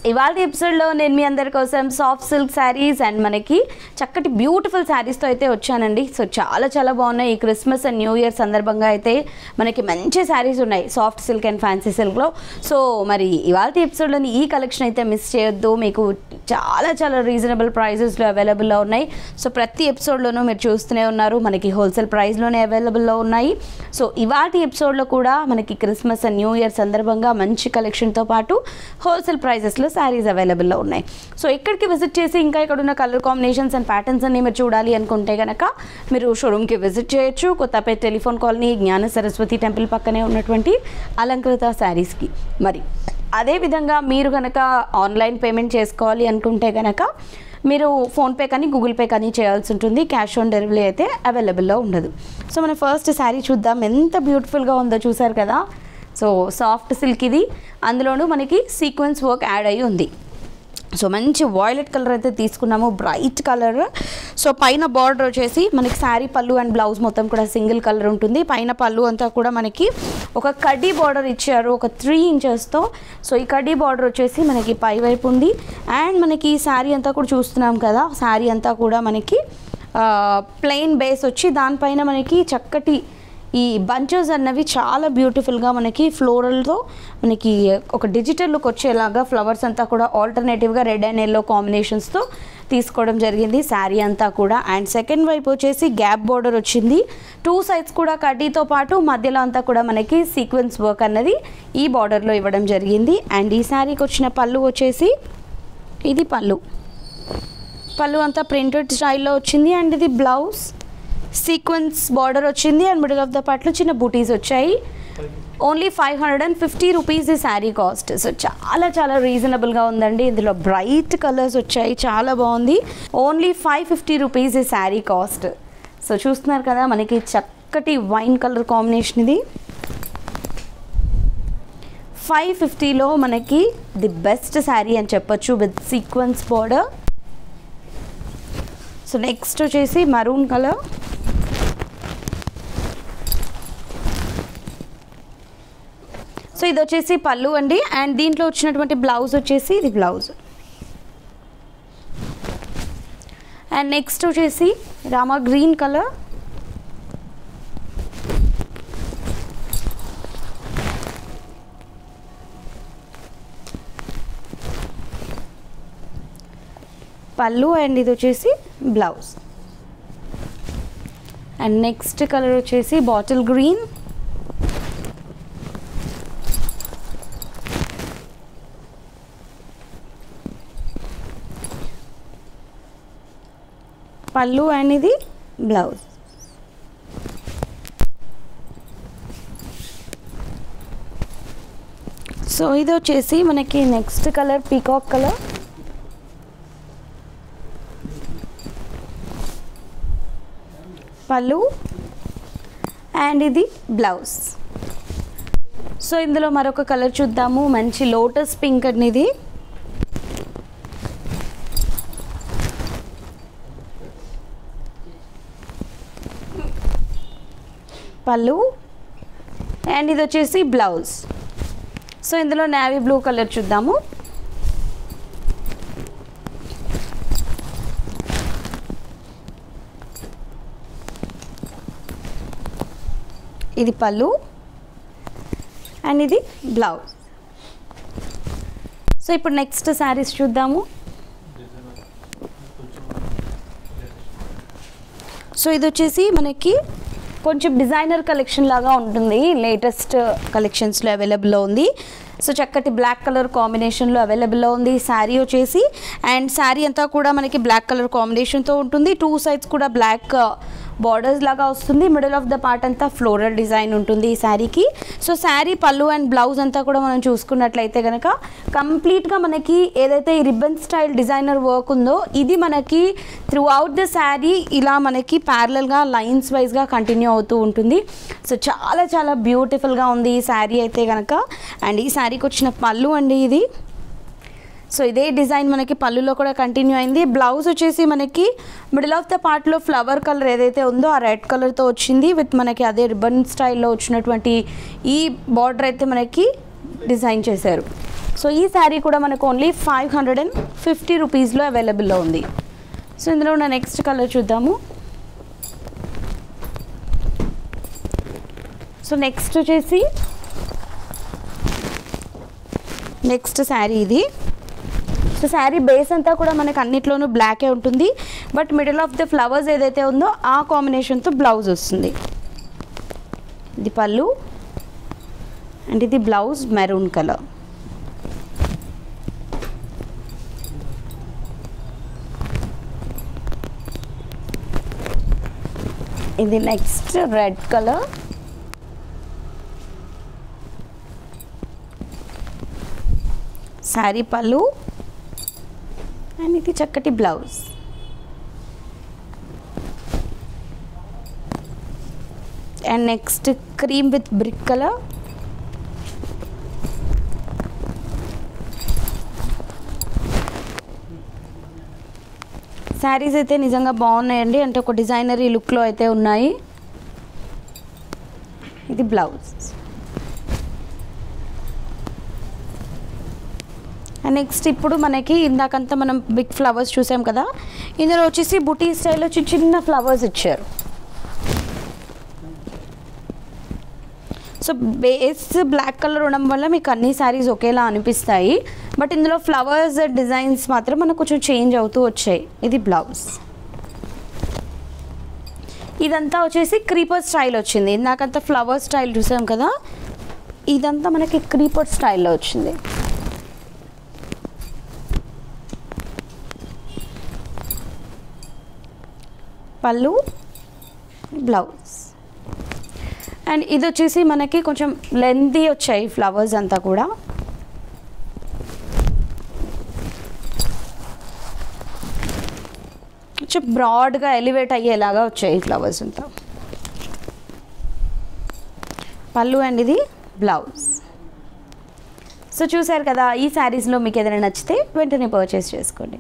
ఇవాళ ఎపిసోడ్లో నేను మీ అందరి కోసం సాఫ్ట్ సిల్క్ శారీస్ అండ్ మనకి చక్కటి బ్యూటిఫుల్ శారీస్తో అయితే వచ్చానండి. సో చాలా చాలా బాగున్నాయి. ఈ క్రిస్మస్ అండ్ న్యూ ఇయర్ సందర్భంగా అయితే మనకి మంచి శారీస్ ఉన్నాయి సాఫ్ట్ సిల్క్ అండ్ ఫ్యాన్సీ సిల్క్లో. సో మరి ఇవాళ ఎపిసోడ్లోని ఈ కలెక్షన్ అయితే మిస్ చేయొద్దు. మీకు చాలా చాలా రీజనబుల్ ప్రైజెస్లో అవైలబుల్లో ఉన్నాయి. సో ప్రతి ఎపిసోడ్లోనూ మీరు చూస్తూనే ఉన్నారు, మనకి హోల్సేల్ ప్రైస్లోనే అవైలబుల్లో ఉన్నాయి. సో ఇవాళ ఎపిసోడ్లో కూడా మనకి క్రిస్మస్ అండ్ న్యూ ఇయర్ సందర్భంగా మంచి కలెక్షన్తో పాటు హోల్సేల్ ప్రైజెస్లో శారీస్ అవైలబుల్లో ఉన్నాయి. సో ఇక్కడికి విజిట్ చేసి ఇంకా ఇక్కడ ఉన్న కలర్ కాంబినేషన్స్ అండ్ ప్యాటర్న్స్ అన్ని మీరు చూడాలి అనుకుంటే కనుక మీరు షోరూమ్కి విజిట్ చేయొచ్చు. కొత్తపేట టెలిఫోన్ కాలనీ జ్ఞాన సరస్వతి టెంపుల్ పక్కనే ఉన్నటువంటి అలంకృత శారీస్కి. మరి అదేవిధంగా మీరు కనుక ఆన్లైన్ పేమెంట్ చేసుకోవాలి అనుకుంటే కనుక మీరు ఫోన్పే కానీ గూగుల్ పే కానీ చేయాల్సి ఉంటుంది. క్యాష్ ఆన్ డెలివరీ అయితే అవైలబుల్లో ఉండదు. సో మన ఫస్ట్ శారీ చూద్దాం. ఎంత బ్యూటిఫుల్గా ఉందో చూసారు కదా. సో సాఫ్ట్ సిల్క్ ఇది, అందులోనూ మనకి సీక్వెన్స్ వర్క్ యాడ్ అయ్యి ఉంది. సో మంచి వాయిలెట్ కలర్ అయితే తీసుకున్నాము, బ్రైట్ కలర్. సో పైన బార్డర్ వచ్చేసి మనకి శారీ పళ్ళు అండ్ బ్లౌజ్ మొత్తం కూడా సింగిల్ కలర్ ఉంటుంది. పైన పళ్ళు అంతా కూడా మనకి ఒక కడ్డీ బార్డర్ ఇచ్చారు, ఒక 3 ఇంచెస్తో. సో ఈ కడ్డీ బార్డర్ వచ్చేసి మనకి పై వైపు ఉంది. అండ్ మనకి ఈ శారీ అంతా కూడా చూస్తున్నాం కదా, శారీ అంతా కూడా మనకి ప్లెయిన్ బేస్ వచ్చి దానిపైన మనకి చక్కటి ఈ బంచెస్ అన్నవి చాలా బ్యూటిఫుల్గా మనకి ఫ్లోరల్తో మనకి ఒక డిజిటల్ లుక్ వచ్చేలాగా ఫ్లవర్స్ అంతా కూడా ఆల్టర్నేటివ్గా రెడ్ అండ్ ఎల్లో కాంబినేషన్స్తో తీసుకోవడం జరిగింది శారీ అంతా కూడా. అండ్ సెకండ్ వైపు వచ్చేసి గ్యాప్ బార్డర్ వచ్చింది. 2 సైడ్స్ కూడా కడ్డీతో పాటు మధ్యలో అంతా కూడా మనకి సీక్వెన్స్ వర్క్ అన్నది ఈ బార్డర్లో ఇవ్వడం జరిగింది. అండ్ ఈ శారీకి వచ్చిన పళ్ళు వచ్చేసి ఇది పళ్ళు అంతా ప్రింటెడ్ స్టైల్లో వచ్చింది. అండ్ ఇది బ్లౌజ్ సీక్వెన్స్ బార్డర్ వచ్చింది. అండ్ మిడిల్ ఆఫ్ ద పార్ట్లో చిన్న బూటీస్ వచ్చాయి. ఓన్లీ 550 రూపీస్ ఈ శారీ కాస్ట్. సో చాలా చాలా రీజనబుల్గా ఉందండి. ఇందులో బ్రైట్ కలర్స్ వచ్చాయి, చాలా బాగుంది. ఓన్లీ 550 రూపీస్ ఈ శారీ కాస్ట్. సో చూస్తున్నారు కదా, మనకి చక్కటి వైన్ కలర్ కాంబినేషన్ ఇది. 550లో మనకి ది బెస్ట్ శారీ అని చెప్పొచ్చు with sequence border. So next వచ్చేసి మరూన్ కలర్. సో ఇది వచ్చేసి పళ్ళు అండి. అండ్ దీంట్లో వచ్చినటువంటి బ్లౌజ్ వచ్చేసి ఇది బ్లౌజ్. అండ్ నెక్స్ట్ వచ్చేసి రామా గ్రీన్ కలర్. పళ్ళు అండ్ ఇది వచ్చేసి బ్లౌజ్. అండ్ నెక్స్ట్ కలర్ వచ్చేసి బాటిల్ గ్రీన్. పళ్ళు అండ్ ఇది బ్లౌజ్. సో ఇది వచ్చేసి మనకి నెక్స్ట్ కలర్ పీకాక్ కలర్. పళ్ళు అండ్ ఇది బ్లౌజ్. సో ఇందులో మరొక కలర్ చూద్దాము, మంచి లోటస్ పింక్ అనేది. పళ్ళు అండ్ ఇది వచ్చేసి బ్లౌజ్. సో ఇందులో నేవీ బ్లూ కలర్ చూద్దాము. ఇది పళ్ళు అండ్ ఇది బ్లౌజ్. సో ఇప్పుడు నెక్స్ట్ శారీస్ చూద్దాము. సో ఇది వచ్చేసి మనకి కొంచెం డిజైనర్ కలెక్షన్ లాగా ఉంటుంది, లేటెస్ట్ కలెక్షన్స్లో అవైలబుల్లో ఉంది. సో చక్కటి బ్లాక్ కలర్ కాంబినేషన్లో అవైలబుల్లో ఉంది శారీ వచ్చేసి. అండ్ శారీ అంతా కూడా మనకి బ్లాక్ కలర్ కాంబినేషన్తో ఉంటుంది. 2 సైడ్స్ కూడా బ్లాక్ బార్డర్స్ లాగా వస్తుంది. మిడిల్ ఆఫ్ ద పార్ట్ అంతా ఫ్లోరల్ డిజైన్ ఉంటుంది ఈ శారీకి. సో శారీ పళ్ళు అండ్ బ్లౌజ్ అంతా కూడా మనం చూసుకున్నట్లయితే కనుక కంప్లీట్గా మనకి ఏదైతే ఈ రిబ్బన్ స్టైల్ డిజైనర్ వర్క్ ఉందో ఇది మనకి త్రూ అవుట్ ద శారీ ఇలా మనకి ప్యారలల్గా లైన్స్ వైజ్గా కంటిన్యూ అవుతూ ఉంటుంది. సో చాలా చాలా బ్యూటిఫుల్గా ఉంది ఈ శారీ అయితే కనుక. అండ్ ఈ శారీకి వచ్చిన పళ్ళు అండి ఇది. సో ఇదే డిజైన్ మనకి పళ్ళులో కూడా కంటిన్యూ అయింది. బ్లౌజ్ వచ్చేసి మనకి మిడిల్ ఆఫ్ ద పార్ట్లో ఫ్లవర్ కలర్ ఏదైతే ఉందో ఆ రెడ్ కలర్తో వచ్చింది విత్ మనకి అదే రిబ్బన్ స్టైల్లో వచ్చినటువంటి ఈ బార్డర్ అయితే మనకి డిజైన్ చేశారు. సో ఈ శారీ కూడా మనకు ఓన్లీ 550 రూపీస్లో అవైలబుల్లో ఉంది. సో ఇందులో ఉన్న నెక్స్ట్ కలర్ చూద్దాము. సో నెక్స్ట్ వచ్చేసి నెక్స్ట్ శారీ ఇది. సో శారీ బేస్ అంతా కూడా మనకు అన్నిట్లోనూ బ్లాకే ఉంటుంది, but middle of the flowers ఏదైతే ఉందో ఆ కాంబినేషన్తో బ్లౌజ్ వస్తుంది. ఇది పళ్ళు అండ్ ఇది బ్లౌజ్ మెరూన్ కలర్. ఇది నెక్స్ట్ రెడ్ కలర్. శారీ పళ్ళు అండ్ ఇది చక్కటి blouse. And next cream with brick colour. Saris అయితే నిజంగా బాగున్నాయండి, అంటే ఒక డిజైనరీ లుక్లో అయితే ఉన్నాయి. ఇది బ్లౌజ్. అండ్ నెక్స్ట్ ఇప్పుడు మనకి ఇందాకంతా మనం బిగ్ ఫ్లవర్స్ చూసాం కదా, ఇందులో వచ్చేసి బుటీ స్టైల్లో చిన్న ఫ్లవర్స్ ఇచ్చారు. సో బేస్ బ్లాక్ కలర్ ఉండడం వల్ల మీకు అన్ని శారీస్ ఒకేలా అనిపిస్తాయి, బట్ ఇందులో ఫ్లవర్స్ డిజైన్స్ మాత్రం మనకు కొంచెం చేంజ్ అవుతూ వచ్చాయి. ఇది బ్లౌజ్. ఇదంతా వచ్చేసి క్రీపర్ స్టైల్ వచ్చింది. ఇందాకంతా ఫ్లవర్ స్టైల్ చూసాం కదా, ఇదంతా మనకి క్రీపర్ స్టైల్లో వచ్చింది. పళ్ళు బ్లౌజ్. అండ్ ఇది వచ్చేసి మనకి కొంచెం లెంతీ వచ్చాయి ఫ్లవర్స్ అంతా కూడా. కొంచెం బ్రాడ్గా ఎలివేట్ అయ్యేలాగా వచ్చాయి ఫ్లవర్స్ అంతా. పళ్ళు అండ్ ఇది బ్లౌజ్. సో చూసారు కదా, ఈ శారీస్లో మీకు ఏదైనా నచ్చితే వెంటనే పర్చేస్ చేసుకోండి.